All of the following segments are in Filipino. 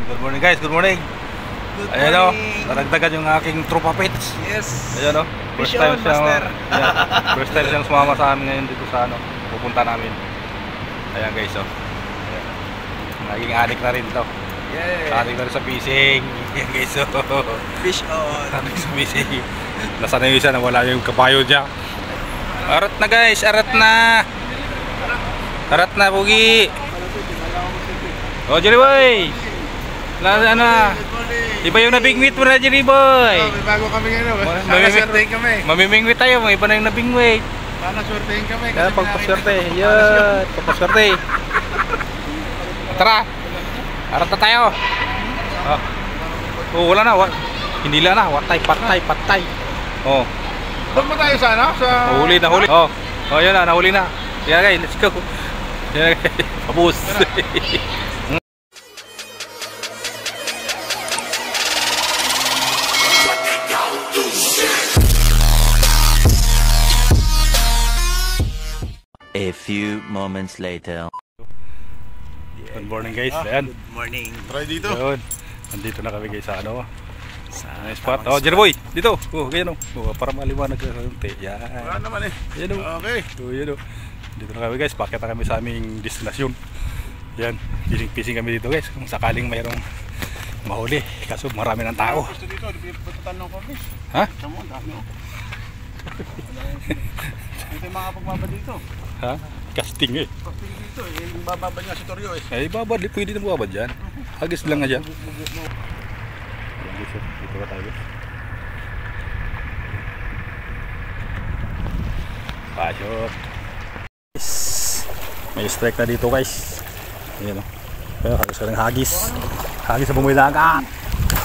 Good morning guys, good morning. Ayan o, naragdagan yung aking tropa pits. Yes. Ayan o, first time siyang sumama sa amin ngayon dito sa pupunta namin. Ayan guys o. Naging adik na rin to. Yeah. Adik na rin sa fishing. Ayan guys o. Fish on. Adik sa fishing. Nasaan na yung isa, nawala yung kabayo niya. Arat na guys, arat na. Arat na, Pugi. Oh, Jerry Boy. Lala na. Iba yung nabingwit mo na, Jerry Boy. Oh, may bago kami ngayon. Mamimingwit kami. Mamimingwit tayo, may iba na yung nabingwit. Sana swertehin kami. Kaya pagpaswerte. Yan, pagpaswerte. Tara. Arat na tayo. Oh, wala na. Hindi lang na. Patay. Oh. Doon mo tayo sa ano? Sa... Nahuli. Oh, yun na, nahuli na. Kaya guys, let's go. Kaya guys, pabus. A few moments later. Good morning guys. Ayan. Good morning. Try dito. Ayun. Nandito na kami guys sa ano. Sa spot. Oh, Jerry Boy, dito. Oh, ganyan oh. Para maliwanag sa konti. Yan. Wala naman eh. Yan oh. Okay. Oh, yan oh. Dito na kami guys. Bakit na kami sa aming destinasyon. Yan. Fishing kami dito guys. Kung sakaling mayroong mahuli. Kaso marami ng tao. Gusto dito, tanong ko fish. Ha? Tama, dami oh. Ito yung mga pagbaba dito. Ha? Casting eh. Casting dito eh. Yung bababa niya si Toryo eh. Eh, babad. Pwede na babad dyan. Hagis lang nga dyan. Dito ka tayo. Pasok. May strike na dito guys. Ayan o. Pero hagis ka ng hagis. Hagis sa bumay dagat.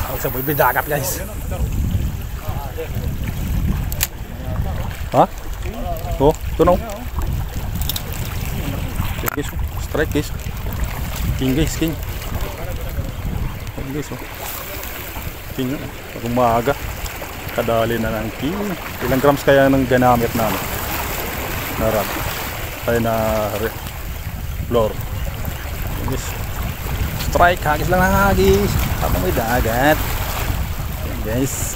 Hagis sa bumay dagat guys. Ha? Oh, ito na o. Guys, strike guys. King guys, king. Guys, oh. King, pag umaga kadali na ng king. Ilang grams kaya nang ganamit namin na rod ay na floor. Guys, strike, hagis lang ng hagis habang may dagat. Ayan, guys,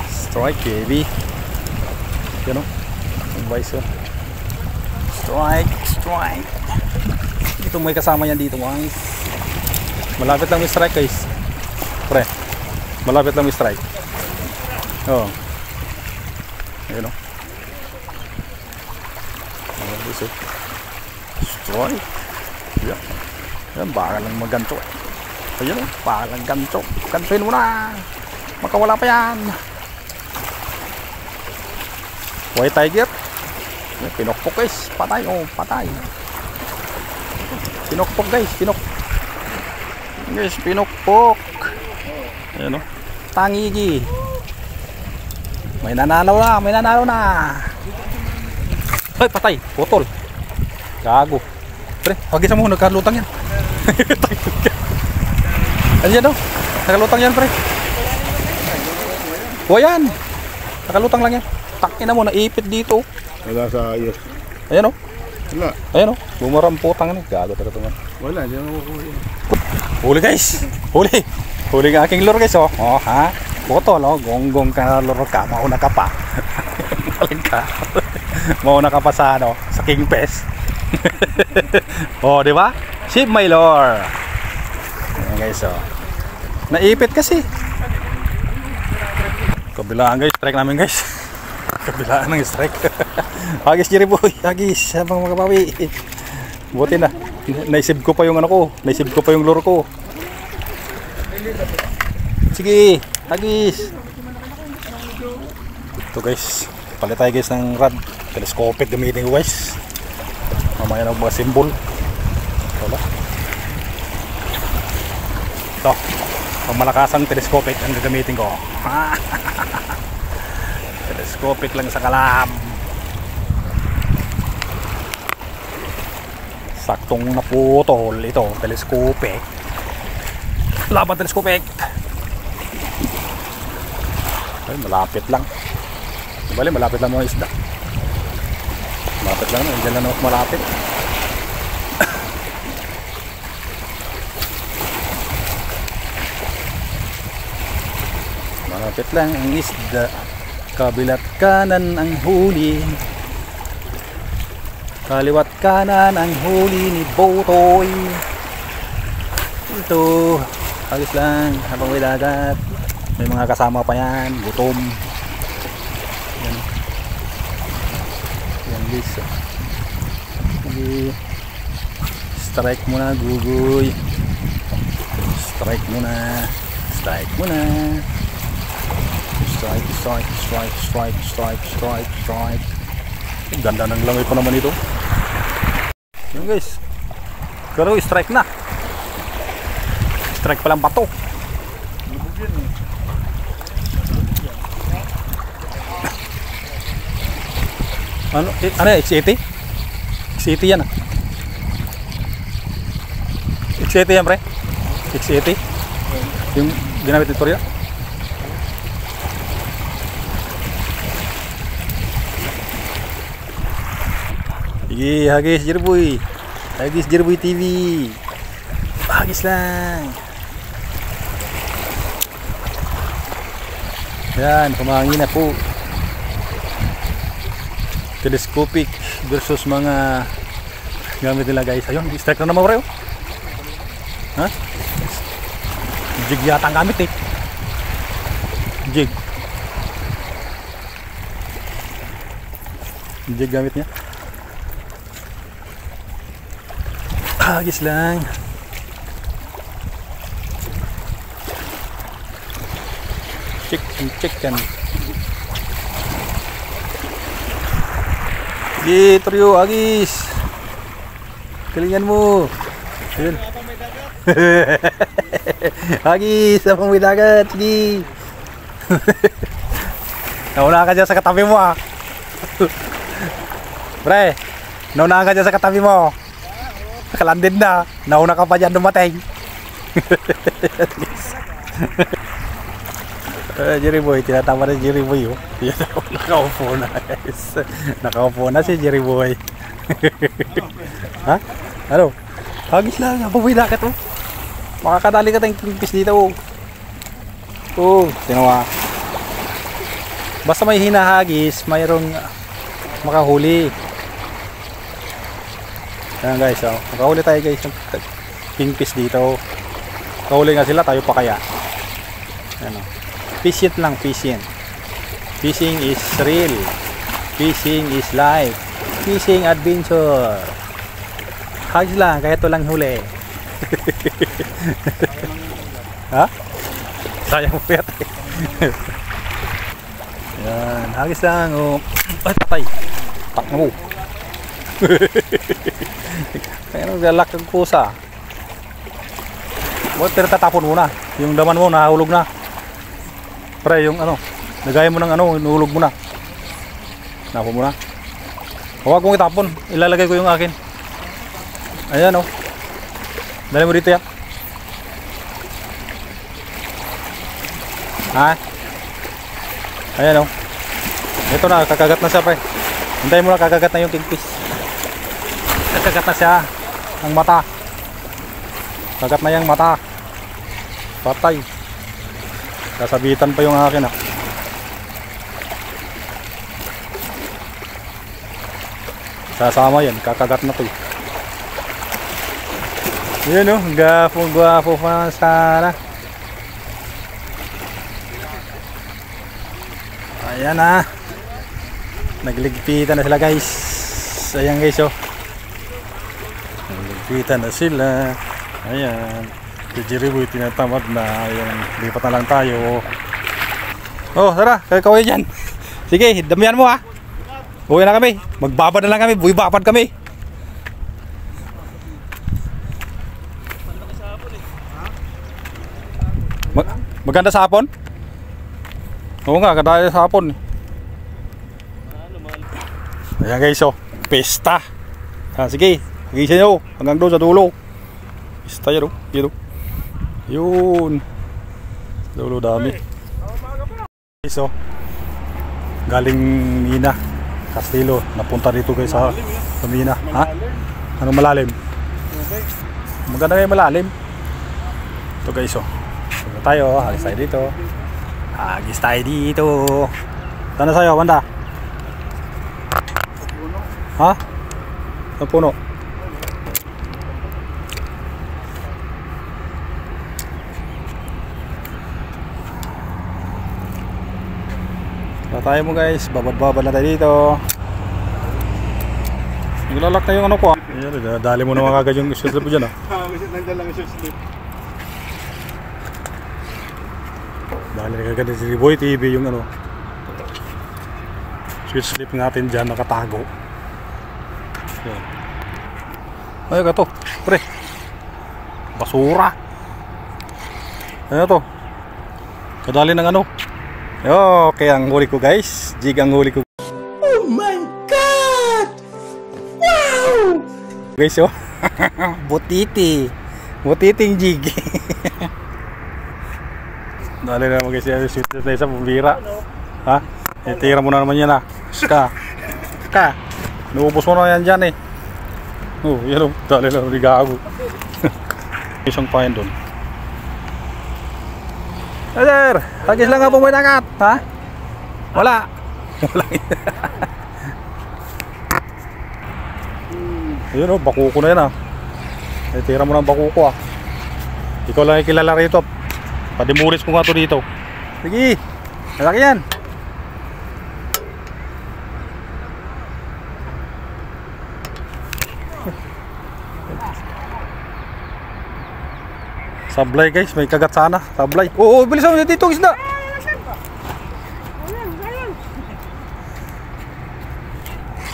strike baby. Yan o, ang vice o. Strike. Ito may kasama yan dito guys. Malapit lang may strike guys. Pre, malapit lang may strike. Oh. Ayun o. Strike. Yan, baka lang maganto. Ayun o, baka lang ganto. Gantuin mo na. Makawala pa yan. White tiger. Pinokpok guys, patay oh, patay. Pinokpok guys, pinokpok. Ayan oh, tangigi. May nanalo na. Ay, patay, putol. Gago. Pre, hagis mo, nagkalutang yan. Ayan oh, nakalutang yan pre. O yan, nakalutang lang yan. Takina mo, naipit dito. Wala sa ayos. Ayan o. Wala. Ayan o. Bumaramputang na. Gago talaga ito. Wala, hindi mo kukuha. Huli guys. Huli ng aking lure guys o. Oh ha. Putol o. Gonggong ka na lure ka. Mauna ka pa. Maling ka. Mauna ka pa sa ano. Sa King Pest. O diba? Ship my lure. Ayan guys o. Naipit kasi. Kabilaan guys. Strike namin guys. Kabilaan ng strike. Hagis Jerry Boy, hagis habang makabawi. Buti na. Naisip ko pa yung ano ko. Naisip ko pa yung lure ko. Sige, hagis. Ito guys, palit tayo guys ng rod. Telescopic gamitin ko guys. Mamaya na mga symbol. Wala. Ito, pang malakasang telescopic ang gagamitin ko. Telescopic lang sa kalam. Saktong naputol ito, telescopic. Laban telescopic. Ay, malapit lang. Bali, malapit lang mga isda. Malapit lang, nandiyan lang malapit. Malapit lang ang isda. Kabilat kanan ang huli. Kaliwat kanan ang huli ni Botoy. Ito, agis lang habang may dagat. May mga kasama pa yan, gutom. Yan. Yan guys. Strike muna, gugoy. Strike muna. Strike muna. Strike, strike, strike, strike, strike, strike, strike. Ganda ng langoy pa naman ito. Yan guys. Pero strike na. Strike pa lang bato. Ano yan? X80? X80 yan ah. X80 yan pre? X80? Yung ginamit ni Toryo? Sige, hagis Jerboy. Hagis Jerboy TV. Hagis lang. Yan, kumangin na po. Telescopic versus mga gamit nila guys. Ayun, strike na naman bro. Ha? Jig yata ang gamit eh. Jig. Jig gamit niya. Hagis lang. Chicken. Sige, Toryo, agis. Galingan mo. Ayun. Agis, apang may dagat. Sige. Nauna ka dyan sa katabi mo ah. Pre, nauna ka dyan sa katabi mo. Nakalandin na. Nauna ka pa dyan dumating. Jerry Boy, tinatama na Jerry Boy oh. Nakaupo na guys. Nakaupo na si Jerry Boy. Ha? Ano? Hagis lang, ababoy dakat oh. Makakadali ka tayong kingfish dito oh. Oh, tinawa. Basta may hinahagis, mayroong makahuli. Ayan guys oh. Makahuli tayo guys ng kingfish dito. Kahuli nga sila, tayo pa kaya. Ayan oh. Patient lang, patient. Fishing is real. Fishing is life. Fishing adventure. Hagis lang, kahit walang huli. Ha? Sayang po yata. Yan, hagis lang. Oh. Ay, patay. Tak mo. Kaya nang galak ang kusa. Pero tatapon muna. Yung laman mo, nahulog na. Pre, yung ano, nagaya mo ng ano, inuulog mo na. Napon mo na. Huwag mong itapon, ilalagay ko yung akin. Ayan oh. Dali mo dito yan. Ha? Ayan oh. Ito na, kakagat na siya pre. Hintayin mo na, kakagat na yung kingfish. Kakagat na siya. Ang mata. Kagat na yung mata. Patay. Kasabitan pa yung akin ah. Sasama yan, kakagat na to. Yun oh, gwapo pa sana. Ayan ah. Nagligpitan na sila guys. Ayan guys oh. Nagligpitan na sila. Ayan. Si Jerry Boy tinatamad na. Ayan, lipat na lang tayo. Oh, tara, kaway dyan. Sige, damihan mo ha. Uwi na kami. Magbabad na lang kami. Buibabad kami. Maganda sa hapon? Oo nga, kadaya sa hapon. Ayan guys oh. Pesta. Sige, hagisin nyo. Hanggang doon sa dulo. Pesta yan oh. Yun oh. Yun. Dulo dami. Guys oh. Galing Mina Castilo, napunta dito guys sa Mina. Ha? Anong malalim? Maganda kayo malalim. Ito guys oh. Tayo, halis tayo dito. Agis tayo dito. Sana sa'yo, banda? Ha? Sa puno? Tayo mo guys, babad-babad na tayo dito. Naglalak na yung ano ko ah. Ayan, dali mo naman agad yung short slip mo dyan ah. Nandiyan lang yung short slip. Dali na agad si Boy TV yung ano short slip natin dyan, nakatago. Ayan. Ay ka to, pre. Basura. Ano to? Kadali ng ano. Okay, ang huli ko guys. Jig ang huli ko. Oh my God! Wow! Guys, oh. Butiti. Butiting jig. Dali na guys, yung shoot na isa pambira. Ha? Tira mo na naman yan ah. Ska. Ska. Naubos mo na yan dyan eh. Oh, yan oh. Dali na, rigago. Isang pain doon. Hey sir, hagis lang nga po may nakat, ha? Wala. Wala. Ayun o, bakuko na yan ah. Tira mo ng bakuko ah. Ikaw lang ikilala rito. Padimulis ko nga to dito. Sige, malaki yan. Sablay guys, may kagat sana. Sablay. Oo, bilis mo dito isda.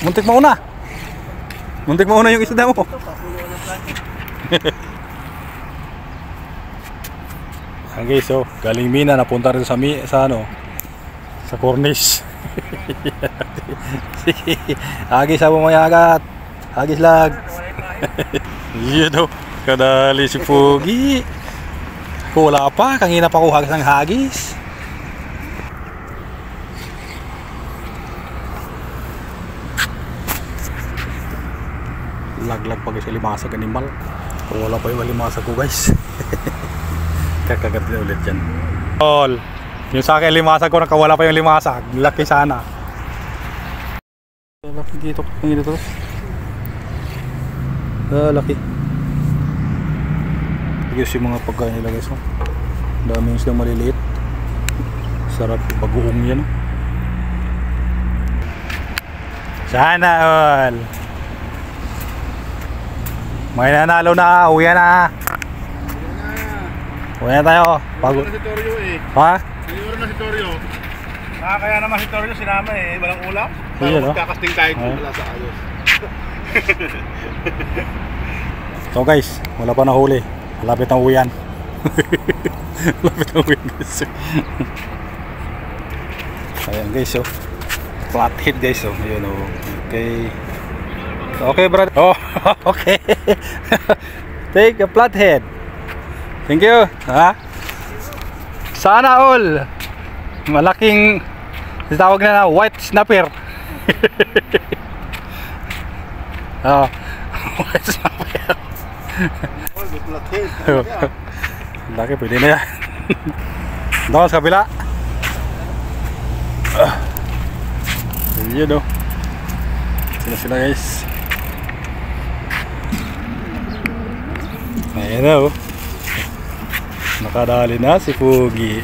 Muntik mauna. Muntik mauna yung isda mo. Ayan guys, oh, galing Mina napunta rin sa ano, sa cornice. Agis sa bumayagat. Agis lag. Yun oh, kadali si Pogi. Wala pa, kanina pa ako hagis ng hagis. Laglag pa guys yung limasag animal. Wala pa yung limasag ko guys. Kakagat na ulit yan. All, yung sa akin limasag ko, nakawala pa yung limasag. Laki sana. Laki dito, kanina to. Laki. Guys, yung mga pagkain nila guys, oh. Daming silang maliliit. Sarap bagoong yan, oh. Sana all. May nanalo na, uwi na. Uwi na tayo. Pagod na si Toryo eh. Ha? Siguro na si Toryo. Kaya naman si Toryo sinama eh, walang ulam. Iya, no? Magkakasting tayo kung wala sa ayos. So guys, wala pa nahuli. Malapit ang uwian. Malapit ang uwian guys. Ayan guys, oh. Flathead guys, oh. Ayun, oh. Okay. Okay brother. Oh, okay. Take a flathead. Thank you. Ha? Sana all. Malaking tawag na white snapper. Oh. White snapper. Laki, pwede na yan. Doon sa kabila. Yun o. Sila guys. Ayan na o. Nakadali na si Pogi.